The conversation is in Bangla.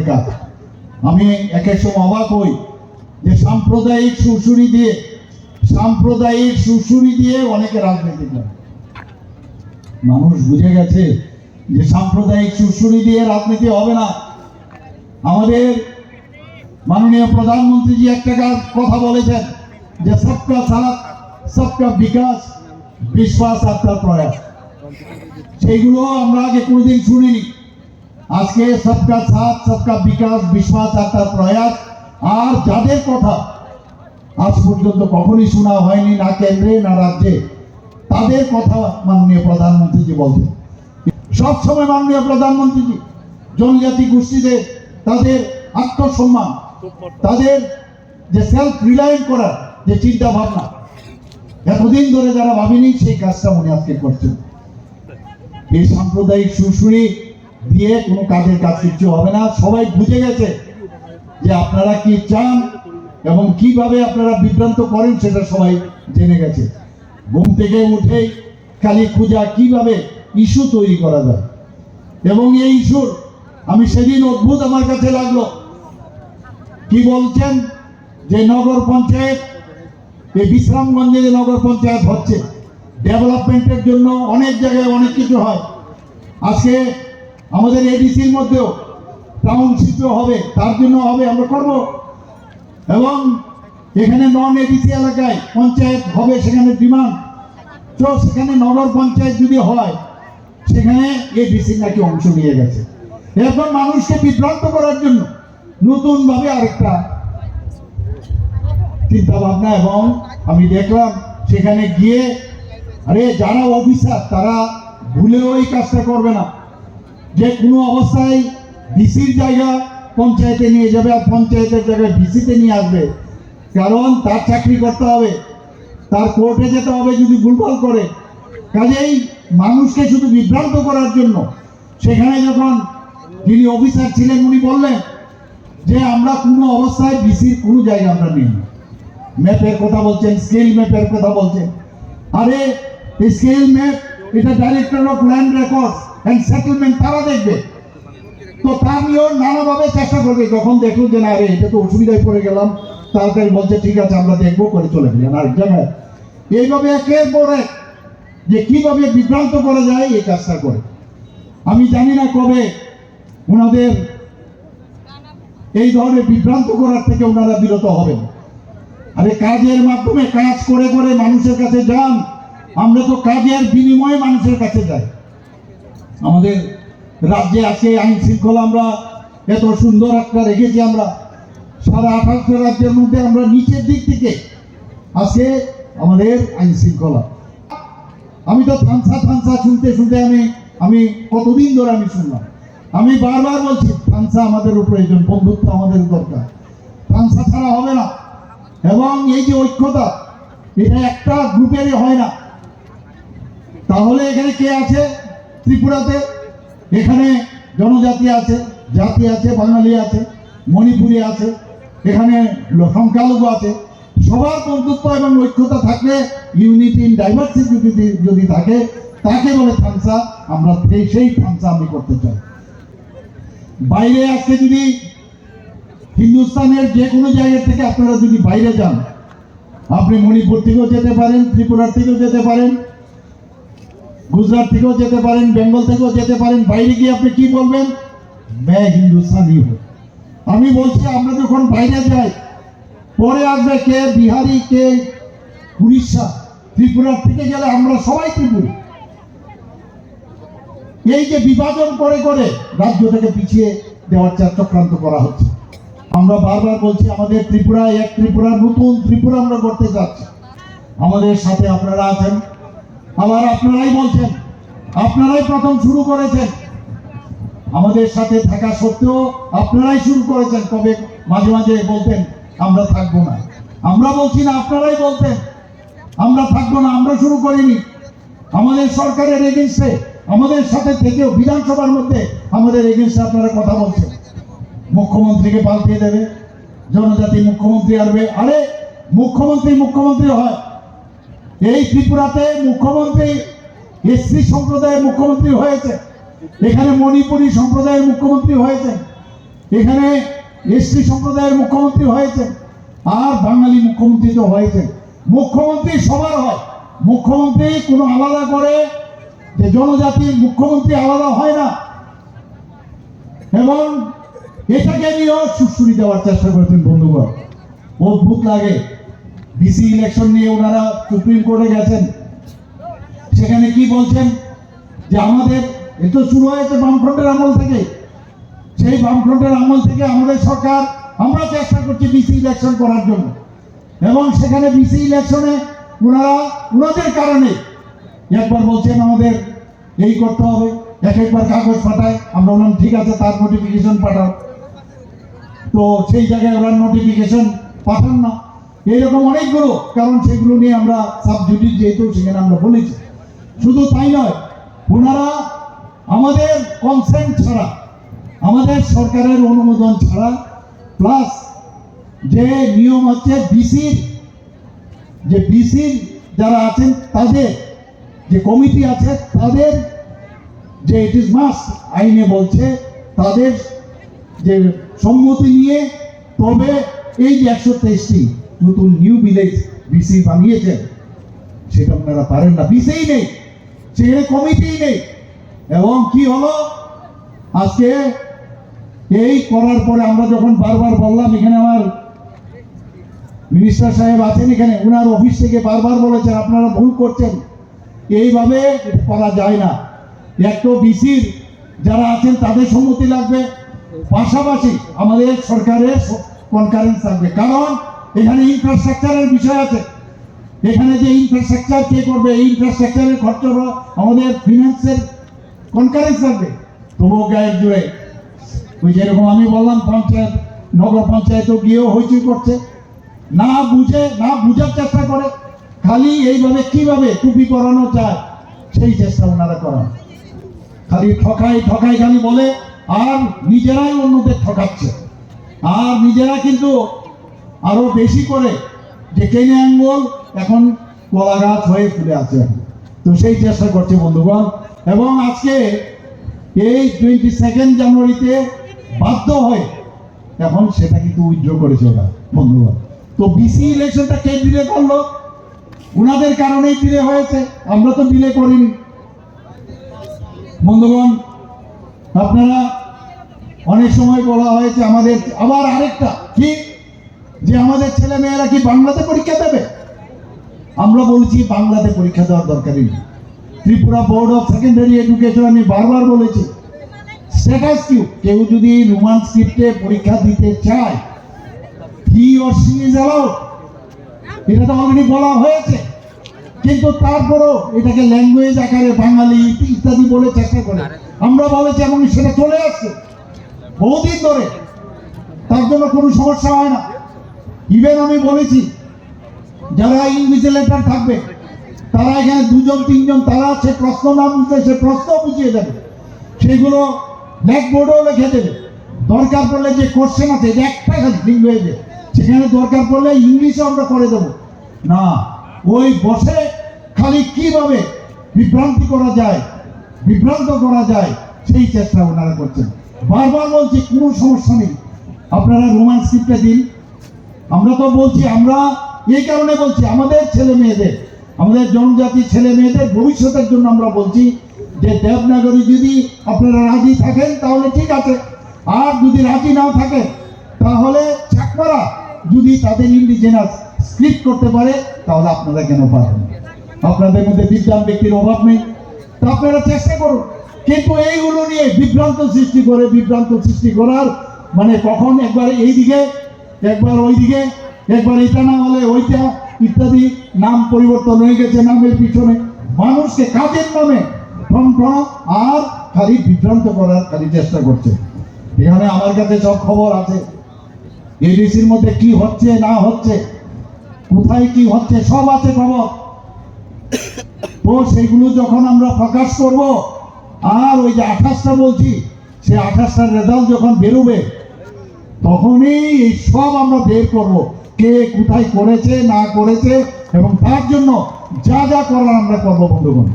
কাজ। আমি এক এক সময় অবাক হই যে সাম্প্রদায়িক সুরসুরি দিয়ে অনেকে রাজনীতি করে। মানুষ বুঝে গেছে যে সাম্প্রদায়িক সুরসুরি দিয়ে রাজনীতি হবে না। আমাদের মাননীয় প্রধানমন্ত্রীজি একটা কথা বলেছেন যে সবকা সাথ সবকা বিকাশ বিশ্বাস আর তার প্রয়াস। সেইগুলো আমরা আগে কোনোদিন শুনিনি। আজকে সবকা সাথ সবকা বিকাশ বিশ্বাস আর তার প্রয়াস, আর যাদের কথা আজ পর্যন্ত কখনই শোনা হয়নি, না কেন্দ্রে না রাজ্যে, তাদের কথা মাননীয় প্রধানমন্ত্রীজি বলছেন। সবসময় মাননীয় প্রধানমন্ত্রীজি জনজাতি গোষ্ঠীদের তাদের আত্মসম্মান, তাদের যে সেলফ রিলায়েন্ট করার যে চিন্তা ভাবনা, এতদিন ধরে যারা ভাবেনি, সেই কাজটা উনি আজকে করছেন। এই সাম্প্রদায়িক সুরসুরি দিয়ে কোনো কাজের কাজ কিছু হবে না। সবাই বুঝে গেছে যে আপনারা কি চান এবং কিভাবে আপনারা বিভ্রান্ত করেন, সেটা সবাই জেনে গেছে। ঘুম থেকে উঠেই খালি খুঁজা কিভাবে ইস্যু তৈরি করা যায়। এবং এই ইস্যুর আমি সেদিন অদ্ভুত আমার কাছে লাগলো, কি বলছেন যে নগর পঞ্চায়েত, এই বিশ্রামগঞ্জে যে নগর পঞ্চায়েত হচ্ছে, ডেভেলপমেন্টের জন্য অনেক জায়গায় অনেক কিছু হয়। আজকে আমাদের এডিসির মধ্যেও টাউনশিপ হবে, তার জন্য হবে, আমরা করব। এবং এখানে নন এডিসি এলাকায় পঞ্চায়েত হবে, সেখানে ডিমান্ড, তো সেখানে নগর পঞ্চায়েত যদি হয়, সেখানে এডিসি নাকি অংশ নিয়ে গেছে। এরপর মানুষকে বিভ্রান্ত করার জন্য নতুন ভাবে আরেকটা চিন্তা ভাবনা। এবং আমি দেখলাম সেখানে গিয়ে, আরে যারা অফিসার তারা ভুলেও এই কাজটা করবে না, যে কোনো অবস্থায় ডিসির জায়গা পঞ্চায়েতে নিয়ে যাবে আর পঞ্চায়েতের জায়গায় ডিসিতে নিয়ে আসবে। কারণ তার চাকরি করতে হবে, তার কোর্টে যেতে হবে যদি ভুলভাল করে। কাজেই মানুষকে শুধু বিভ্রান্ত করার জন্য সেখানে যখন যিনি অফিসার ছিলেন উনি বললেন যে আমরা কোনো অবস্থায় ডিসির কোনো জায়গা আমরা নিই না। ম্যাপের কথা বলছেন, স্কেল ম্যাপের কথা বলছেন। আরে স্কেল ম্যাপ এটা director of land records and settlement তারা দেখবে, তো তা নিয়েও নানাভাবে চেষ্টা করবে। যখন দেখলো যে না, আরে এটা তো অসুবিধায় পড়ে গেলাম, তাড়াতাড়ি বলছে ঠিক আছে আমরা দেখবো, করে চলে গেলেন আরেক জায়গায়। এইভাবে একের পর এক যে কিভাবে বিভ্রান্ত করা যায় এই কাজটা করে। আমি জানি না কবে ওনাদের এই ধরনের বিভ্রান্ত করার থেকে ওনারা বিরত হবেন। আরে কাজের মাধ্যমে কাজ করে করে মানুষের কাছে যান। আমরা তো কাজের বিনিময়ে মানুষের কাছে যাই। আমাদের রাজ্যে আছে আইন শৃঙ্খলা আমরা এত সুন্দর একটা রেখেছি। আমরা সারা 18টা রাজ্যের মধ্যে আমরা নিচের দিক থেকে আজকে আমাদের আইন শৃঙ্খলা। আমি তো থানসা শুনতে শুনতে আমি কতদিন ধরে আমি শুনলাম। আমি বারবার বলছি থানসা আমাদের প্রয়োজন, বন্ধুত্ব আমাদের দরকার, থানসা ছাড়া হবে না। এবং এই যে ঐক্যতা, এটা একটা গ্রুপেরই হয় না। তাহলে এখানে কে আছে? ত্রিপুরাতে এখানে জনজাতি আছে, জাতি আছে, বাঙালি আছে, মণিপুরি আছে, এখানে সংখ্যালঘু আছে। সবার বন্ধুত্ব এবং ঐক্যতা থাকলে, ইউনিটি ইন ডাইভার্সিটি যদি থাকে, তাকে বলে থানসা। আমরা সেই থানসা আমি করতে চাই। বাইরে আজকে যদি হিন্দুস্তানের যে কোনো জায়গা থেকে আপনারা যদি বাইরে যান, আপনি মণিপুর থেকেও যেতে পারেন, ত্রিপুরার থেকেও যেতে পারেন, গুজরাট থেকেও যেতে পারেন, বেঙ্গল থেকেও যেতে পারেন। বাইরে গিয়ে আপনি কি বলবেন? मैं হিন্দুস্তানি হই। আমি বলছি আমরা যখন বাইরে যাই, পরে আসবে কে বিহারি, কে উড়িষ্যা, ত্রিপুরার থেকে গেলে আমরা সবাই ত্রিপুরা। এই যে বিভাজন করে করে রাজ্য থেকে পিছিয়ে দেওয়ার চক্রান্ত করা হচ্ছে। আমরা বারবার বলছি আমাদের ত্রিপুরা এক ত্রিপুরা, নতুন ত্রিপুরা আমরা করতে যাচ্ছি। আমাদের সাথে আপনারা আছেন, আবার আপনারাই বলছেন, আপনারাই প্রথম শুরু করেছেন। আমাদের সাথে থাকা সত্ত্বেও আপনারাই শুরু করেছেন। তবে মাঝে মাঝে বলতেন আমরা থাকবো না। আমরা বলছি না, আপনারাই বলতেন আমরা থাকবো না, আমরা শুরু করিনি। আমাদের সরকারের এগেইনস্টে আমাদের সাথে থেকেও বিধানসভার মধ্যে আমাদের এগেইনস্টে আপনারা কথা বলছেন। মুখ্যমন্ত্রীকে পাল্টিয়ে দেবে, জনজাতি মুখ্যমন্ত্রী আসবে। আরে মুখ্যমন্ত্রী হয়। এই ত্রিপুরাতে মুখ্যমন্ত্রী এসসি সম্প্রদায়ের মুখ্যমন্ত্রী হয়েছে, এখানে মণিপুরী সম্প্রদায়ের মুখ্যমন্ত্রী হয়েছে। এখানে এসটি সম্প্রদায়ের মুখ্যমন্ত্রী হয়েছে, আর বাঙালি মুখ্যমন্ত্রী তো হয়েছে। মুখ্যমন্ত্রী সবার হয়, মুখ্যমন্ত্রী কোনো আলাদা করে যে জনজাতির মুখ্যমন্ত্রী আলাদা হয় না। এবং এটাকে নিয়েও সুশ্রুতি দেওয়ার চেষ্টা করেছেন বন্ধুগণ। অদ্ভুত লাগে, বিসি ইলেকশন নিয়ে ওনারা সুপ্রিম কোর্টে গেছেন, সেখানে কি বলছেন যে আমাদের এ তো শুরু হয়েছে বামফ্রন্টের আমল থেকে, সেই বামফ্রন্টের আমল থেকে আমাদের সরকার আমরা চেষ্টা করছি বিসি ইলেকশন করার জন্য। এবং সেখানে বিসি ইলেকশনে ওনারা ওনাদের কারণে একবার বলছেন আমাদের এই করতে হবে, একবার কাগজ পাঠায়, আমরা বললাম ঠিক আছে তার নোটিফিকেশন পাঠাও, তো সেই জায়গায় ওরা নোটিফিকেশন পাঠান না। এইরকম অনেকগুলো কারণ, সেগুলো নিয়ে আমরা সাবজুডিস যেহেতু সেখানে আমরা বলেছি। শুধু তাই নয়, ওনারা আমাদের কনসেন্ট ছাড়া, আমাদের সরকারের অনুমোদন ছাড়া, প্লাস যে নিয়ম হচ্ছে বিসির যারা আছেন তাদের যে কমিটি আছে তাদের যে ইট ইজ মাস্ট আইনে বলছে তাদের যে সম্মতি নিয়ে তবে এই যে 123টি নতুন নিউ ভিলেজ বিসি বানিয়েছেন সেটা আপনারা পারেন না, বিসিই নেই, সেখানে কমিটি নেই। এবং কি হলো আজকে এই করার পরে আমরা যখন বারবার বললাম, এখানে আমার মিনিস্টার সাহেব আছেন, এখানে ওনার অফিস থেকে বারবার বলেছেন আপনারা ভুল করছেন, এইভাবে করা যায় না। এক তো বিসির যারা আছেন তাদের সম্মতি লাগবে, পাশাপাশি আমাদের সরকারের কনকারেন্স থাকবে, কারণ এখানে ইনফ্রাস্ট্রাকচারের বিষয় আছে। এখানে যে ইনফ্রাস্ট্রাকচার কে করবে, এই ইনফ্রাস্ট্রাকচারের খরচ আমাদের ফিনান্সের কনকারেন্স থাকবে। তবুও গায়ের জুড়ে ওই যেরকম আমি বললাম পঞ্চায়েত, নগর পঞ্চায়েতও গিয়েও হইচই করছে, না বুঝার চেষ্টা করে, খালি এইভাবে কিভাবে টুপি করানো যায় সেই চেষ্টা ওনারা করেন, খালি ঠকাই খালি বলে, আর নিজেরাই অন্যদের ঠকাচ্ছে, আর নিজেরা কিন্তু আরো বেশি করে যে কেনে আঙ্গুল এখন কলা গাছ হয়ে ফুলে আছে, তো সেই চেষ্টা করছে বন্ধুগণ। এবং আজকে এই 22 জানুয়ারিতে বাধ্য হয় এখন সেটা কিন্তু উইথড্র করেছে ওরা বন্ধুগণ। তো বিসি ইলেকশনটা কে ডিলে করলো? ওনাদের কারণেই ডিলে হয়েছে, আমরা তো ডিলে করিনি বন্ধুগণ। আপনারা অনেক সময় বলা হয়েছে আমাদের, আবার আরেকটা কি যে আমাদের ছেলে মেয়েরা কি বাংলাতে পরীক্ষা দেবে? আমরা বলছি বাংলাতে পরীক্ষা দেওয়ার দরকারই নেই। Tripura board of secondary education আমি বারবার বলেছি, স্ট্যাটাস কিউ, কেউ যদি রোমান স্ক্রিপ্টে পরীক্ষা দিতে চায় he or she is allowed, এটা তো অলরেডি বলা হয়েছে, কিন্তু তারপরও এটাকে ল্যাঙ্গুয়েজ আকারে বাঙালি ইত্যাদি বলে চেষ্টা করে আমরা বলেছি, এবং সেটা চলে আসছে বহুদিন ধরে, তার জন্য কোনো সমস্যা হয় না। ইভেন আমি বলেছি যারা ইনভিজিলেটর থাকবে তারা এখানে 2-3 তারা সে প্রশ্ন না বুঝতে সে প্রশ্ন বুঝিয়ে দেবে, সেগুলো ব্ল্যাকবোর্ডেও লিখে দেবে, দরকার পড়লে যে কোশ্চেন আছে যে একটা ল্যাঙ্গুয়েজে সেখানে দরকার পড়লে ইংলিশে আমরা করে দেবো না, ওই বসে খালি কিভাবে বিভ্রান্ত করা যায় সেই চেষ্টা ওনারা করছেন। বারবার বলছি কোনো সমস্যা নেই, আপনারা রোমান স্ক্রিপ্টে দিন। আমরা তো বলছি, আমরা এই কারণে বলছি আমাদের ছেলে মেয়েদের, আমাদের জনজাতি ছেলে মেয়েদের ভবিষ্যতের জন্য আমরা বলছি যে দেবনাগরী যদি আপনারা রাজি থাকেন তাহলে ঠিক আছে, আর যদি রাজি নাও থাকে তাহলে চাকমারা যদি তাদের ইন্ডিজেনাস স্ক্রিপ্ট করতে পারে তাহলে আপনারা কেন পারবেন? আপনাদের মধ্যে বিদ্যান ব্যক্তির অভাব নেই, তা আপনারা চেষ্টা করুন। কিন্তু এইগুলো নিয়ে বিভ্রান্ত সৃষ্টি করার মানে কখন একবার এইদিকে একবার ওইদিকে, একবার এটা না হলে ওইটা ইত্যাদি, নাম পরিবর্তন হয়ে গেছে নামের পিছনে, মানুষকে কাজের নামে ঠনঠনা আর খালি বিভ্রান্ত করার খালি চেষ্টা করছে। এখানে আমার কাছে সব খবর আছে, এডিসির মধ্যে কি হচ্ছে না হচ্ছে, কোথায় কি হচ্ছে সব আছে খবর। তো সেইগুলো যখন আমরা প্রকাশ করব, আর ওই যে 28টা বলছি, সেই 28টার রেজাল্ট যখন বেরোবে তখনই এই সব আমরা বের করব, কে কোথায় করেছে না করেছে, এবং তার জন্য যা করার আমরা করবো বন্ধুগণ।